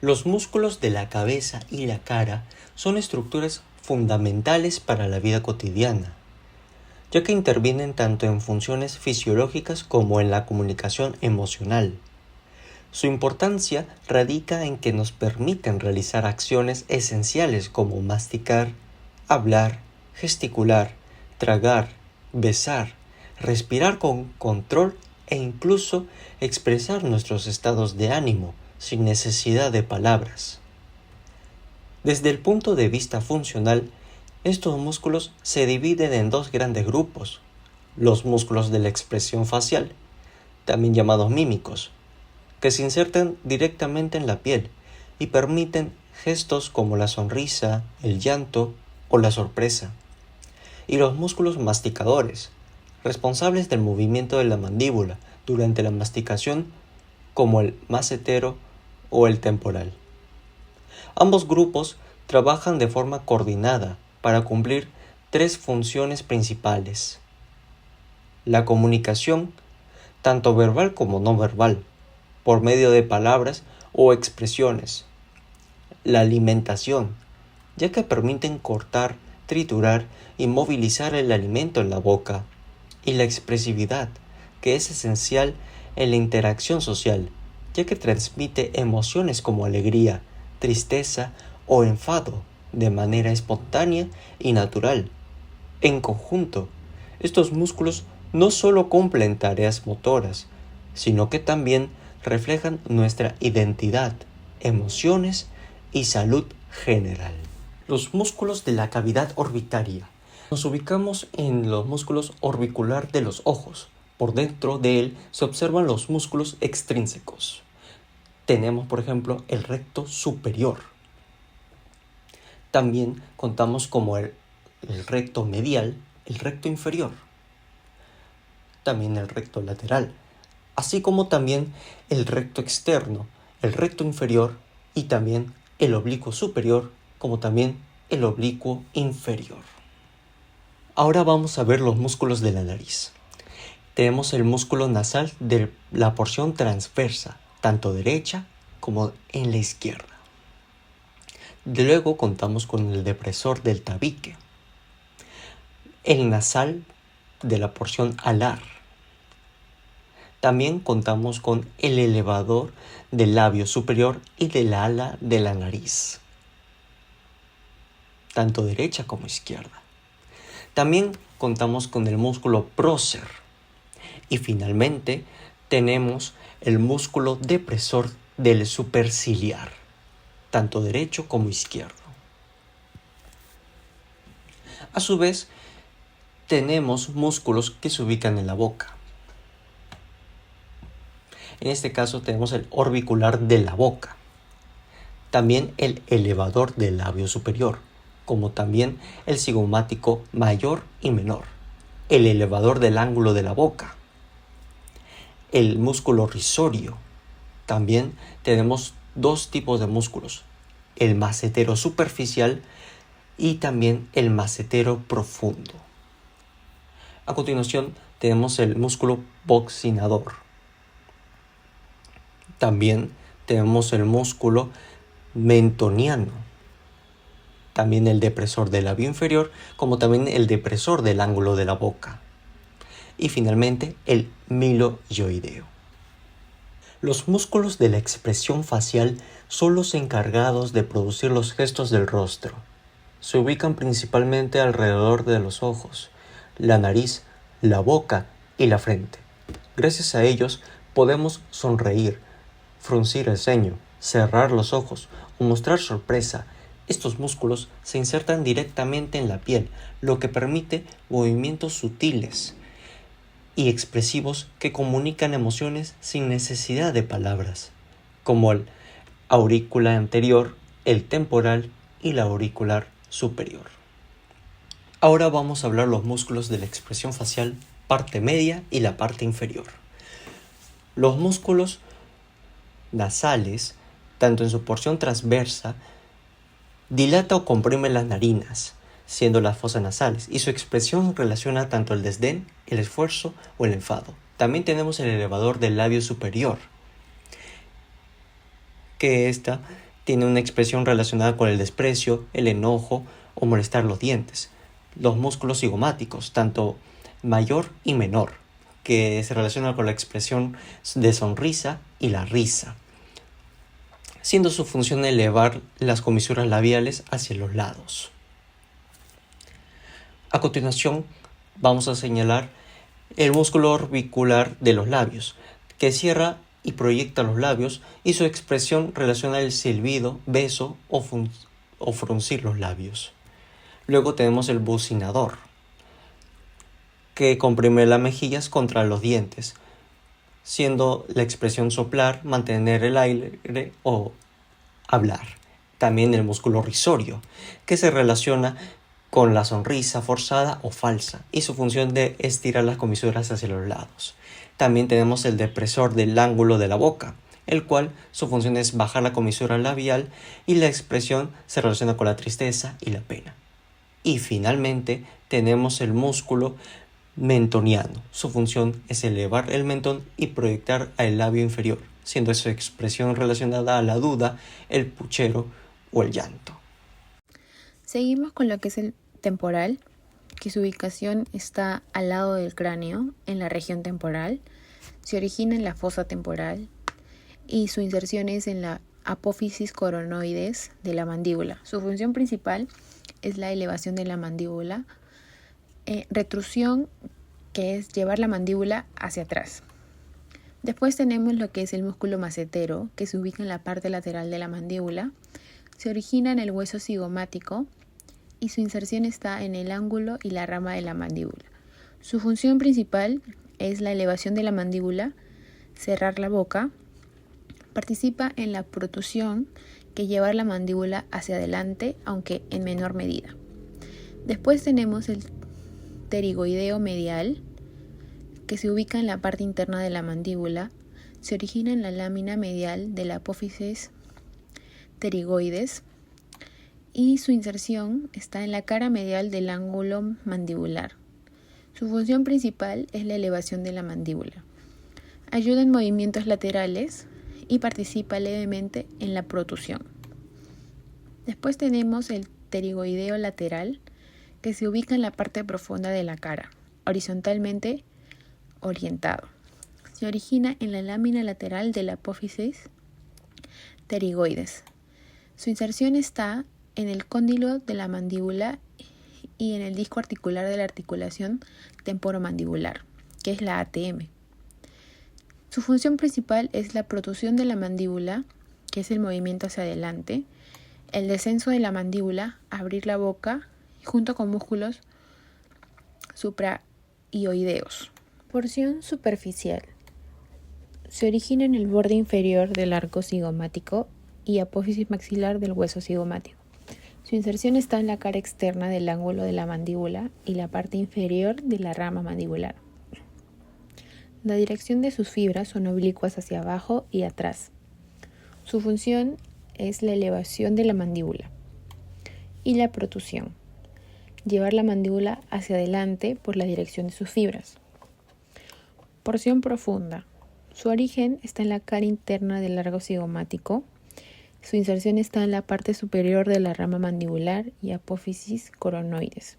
Los músculos de la cabeza y la cara son estructuras fundamentales para la vida cotidiana, ya que intervienen tanto en funciones fisiológicas como en la comunicación emocional. Su importancia radica en que nos permiten realizar acciones esenciales como masticar, hablar, gesticular, tragar, besar, respirar con control e incluso expresar nuestros estados de ánimo sin necesidad de palabras. Desde el punto de vista funcional, estos músculos se dividen en dos grandes grupos: los músculos de la expresión facial, también llamados mímicos, que se insertan directamente en la piel y permiten gestos como la sonrisa, el llanto o la sorpresa, y los músculos masticadores, responsables del movimiento de la mandíbula durante la masticación, como el macetero o el temporal. Ambos grupos trabajan de forma coordinada para cumplir tres funciones principales: la comunicación, tanto verbal como no verbal, por medio de palabras o expresiones; la alimentación, ya que permiten cortar, triturar y movilizar el alimento en la boca; y la expresividad, que es esencial en la interacción social, ya que transmite emociones como alegría, tristeza o enfado de manera espontánea y natural. En conjunto, estos músculos no solo cumplen tareas motoras, sino que también reflejan nuestra identidad, emociones y salud general. Los músculos de la cavidad orbitaria. Nos ubicamos en los músculos orbicular de los ojos. Por dentro de él se observan los músculos extrínsecos. Tenemos, por ejemplo, el recto superior. También contamos como el recto medial, el recto inferior, también el recto lateral, así como también el recto externo, el recto inferior y también el oblicuo superior, como también el oblicuo inferior. Ahora vamos a ver los músculos de la nariz. Tenemos el músculo nasal de la porción transversa, tanto derecha como en la izquierda. Luego contamos con el depresor del tabique, el nasal de la porción alar. También contamos con el elevador del labio superior y del ala de la nariz, tanto derecha como izquierda. También contamos con el músculo prócer. Y finalmente tenemos el músculo depresor del superciliar, tanto derecho como izquierdo. A su vez, tenemos músculos que se ubican en la boca. En este caso tenemos el orbicular de la boca, también el elevador del labio superior, como también el cigomático mayor y menor, el elevador del ángulo de la boca, el músculo risorio. También tenemos dos tipos de músculos: el macetero superficial y también el macetero profundo. A continuación tenemos el músculo buccinador. También tenemos el músculo mentoniano, también el depresor del labio inferior, como también el depresor del ángulo de la boca. Y finalmente el miloioideo. Los músculos de la expresión facial son los encargados de producir los gestos del rostro. Se ubican principalmente alrededor de los ojos, la nariz, la boca y la frente. Gracias a ellos podemos sonreír, fruncir el ceño, cerrar los ojos o mostrar sorpresa. Estos músculos se insertan directamente en la piel, lo que permite movimientos sutiles y expresivos que comunican emociones sin necesidad de palabras, como el aurícula anterior, el temporal y la auricular superior. Ahora vamos a hablar los músculos de la expresión facial, parte media y la parte inferior. Los músculos nasales, tanto en su porción transversa, dilata o comprime las narinas, siendo las fosas nasales, y su expresión relaciona tanto el desdén, el esfuerzo o el enfado. También tenemos el elevador del labio superior, que tiene una expresión relacionada con el desprecio, el enojo o molestar los dientes. Los músculos cigomáticos, tanto mayor y menor, que se relacionan con la expresión de sonrisa y la risa, siendo su función elevar las comisuras labiales hacia los lados. A continuación, vamos a señalar el músculo orbicular de los labios, que cierra y proyecta los labios, y su expresión relaciona el silbido, beso o fruncir los labios. Luego tenemos el bucinador, que comprime las mejillas contra los dientes, siendo la expresión soplar, mantener el aire o hablar. También el músculo risorio, que se relaciona con la sonrisa forzada o falsa, y su función de estirar las comisuras hacia los lados. También tenemos el depresor del ángulo de la boca, el cual su función es bajar la comisura labial, y la expresión se relaciona con la tristeza y la pena. Y finalmente tenemos el músculo mentoniano. Su función es elevar el mentón y proyectar al labio inferior, siendo su expresión relacionada a la duda, el puchero o el llanto. Seguimos con lo que es el temporal, que su ubicación está al lado del cráneo, en la región temporal. Se origina en la fosa temporal y su inserción es en la apófisis coronoides de la mandíbula. Su función principal es la elevación de la mandíbula, retrusión, que es llevar la mandíbula hacia atrás. Después tenemos lo que es el músculo macetero, que se ubica en la parte lateral de la mandíbula. Se origina en el hueso cigomático y su inserción está en el ángulo y la rama de la mandíbula. Su función principal es la elevación de la mandíbula, cerrar la boca. Participa en la protusión, que llevar la mandíbula hacia adelante, aunque en menor medida. Después tenemos el pterigoideo medial, que se ubica en la parte interna de la mandíbula. Se origina en la lámina medial de la apófisis pterigoides y su inserción está en la cara medial del ángulo mandibular. Su función principal es la elevación de la mandíbula. Ayuda en movimientos laterales y participa levemente en la protusión. Después tenemos el pterigoideo lateral, que se ubica en la parte profunda de la cara, horizontalmente orientado. Se origina en la lámina lateral de la apófisis pterigoides. Su inserción está en el cóndilo de la mandíbula y en el disco articular de la articulación temporomandibular, que es la ATM. Su función principal es la protusión de la mandíbula, que es el movimiento hacia adelante, el descenso de la mandíbula, abrir la boca, junto con músculos supraioideos. Porción superficial. Se origina en el borde inferior del arco cigomático y apófisis maxilar del hueso cigomático. Su inserción está en la cara externa del ángulo de la mandíbula y la parte inferior de la rama mandibular. La dirección de sus fibras son oblicuas hacia abajo y atrás. Su función es la elevación de la mandíbula y la protusión, llevar la mandíbula hacia adelante por la dirección de sus fibras. Porción profunda. Su origen está en la cara interna del largo cigomático. Su inserción está en la parte superior de la rama mandibular y apófisis coronoides.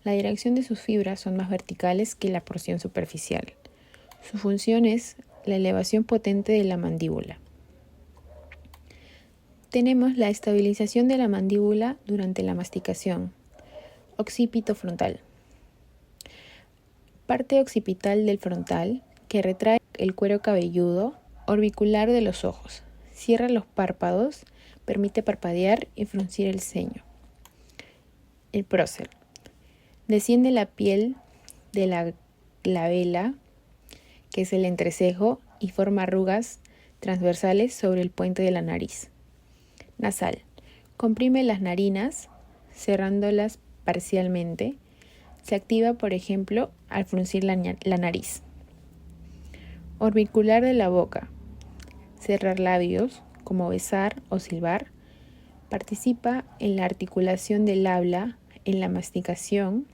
La dirección de sus fibras son más verticales que la porción superficial. Su función es la elevación potente de la mandíbula. Tenemos la estabilización de la mandíbula durante la masticación. Occipito frontal. Parte occipital del frontal que retrae el cuero cabelludo orbicular de los ojos. Cierra los párpados, permite parpadear y fruncir el ceño. El prócer. Desciende la piel de la glabela, que es el entrecejo, y forma arrugas transversales sobre el puente de la nariz. Nasal. Comprime las narinas, cerrándolas parcialmente. Se activa, por ejemplo, al fruncir la nariz. Orbicular de la boca. Cerrar labios, como besar o silbar. Participa en la articulación del habla, en la masticación,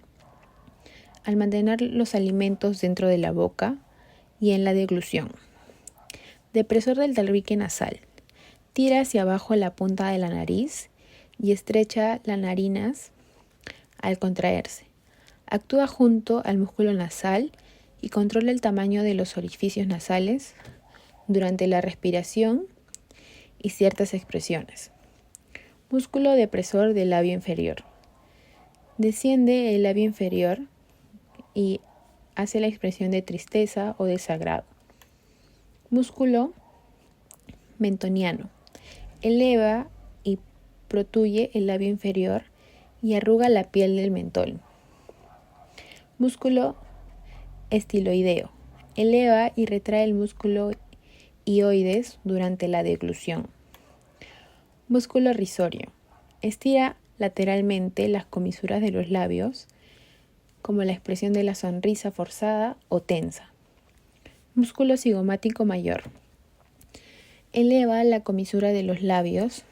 al mantener los alimentos dentro de la boca y en la deglución. Depresor del tabique nasal. Estira hacia abajo la punta de la nariz y estrecha las narinas al contraerse. Actúa junto al músculo nasal y controla el tamaño de los orificios nasales durante la respiración y ciertas expresiones. Músculo depresor del labio inferior. Desciende el labio inferior y hace la expresión de tristeza o desagrado. Músculo mentoniano. Eleva y protuye el labio inferior y arruga la piel del mentón. Músculo estiloideo. Eleva y retrae el músculo hioides durante la deglución. Músculo risorio. Estira lateralmente las comisuras de los labios, como la expresión de la sonrisa forzada o tensa. Músculo cigomático mayor. Eleva la comisura de los labios,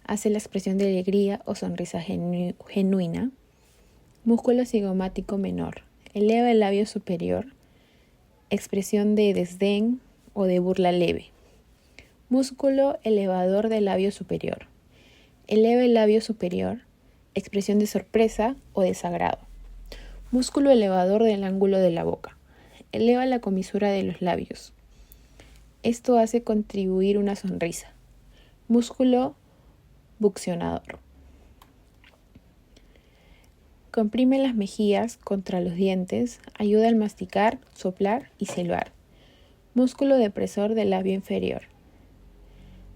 hace la expresión de alegría o sonrisa genuina. Músculo cigomático menor. Eleva el labio superior, expresión de desdén o de burla leve. Músculo elevador del labio superior. Eleva el labio superior, expresión de sorpresa o desagrado. Músculo elevador del ángulo de la boca. Eleva la comisura de los labios. Esto hace contribuir una sonrisa. Músculo buccionador. Comprime las mejillas contra los dientes, ayuda al masticar, soplar y silbar. Músculo depresor del labio inferior.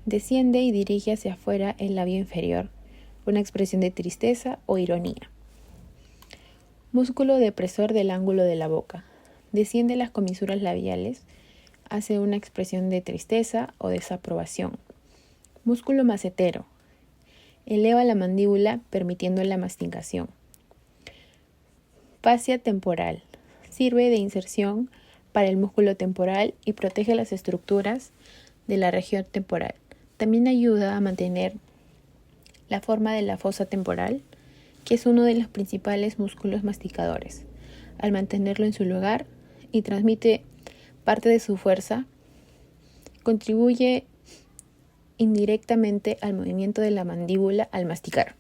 Desciende y dirige hacia afuera el labio inferior, una expresión de tristeza o ironía. Músculo depresor del ángulo de la boca. Desciende las comisuras labiales, hace una expresión de tristeza o desaprobación. Músculo macetero. Eleva la mandíbula permitiendo la masticación. Fascia temporal. Sirve de inserción para el músculo temporal y protege las estructuras de la región temporal. También ayuda a mantener la forma de la fosa temporal, que es uno de los principales músculos masticadores, al mantenerlo en su lugar y transmite parte de su fuerza, contribuye indirectamente al movimiento de la mandíbula al masticar.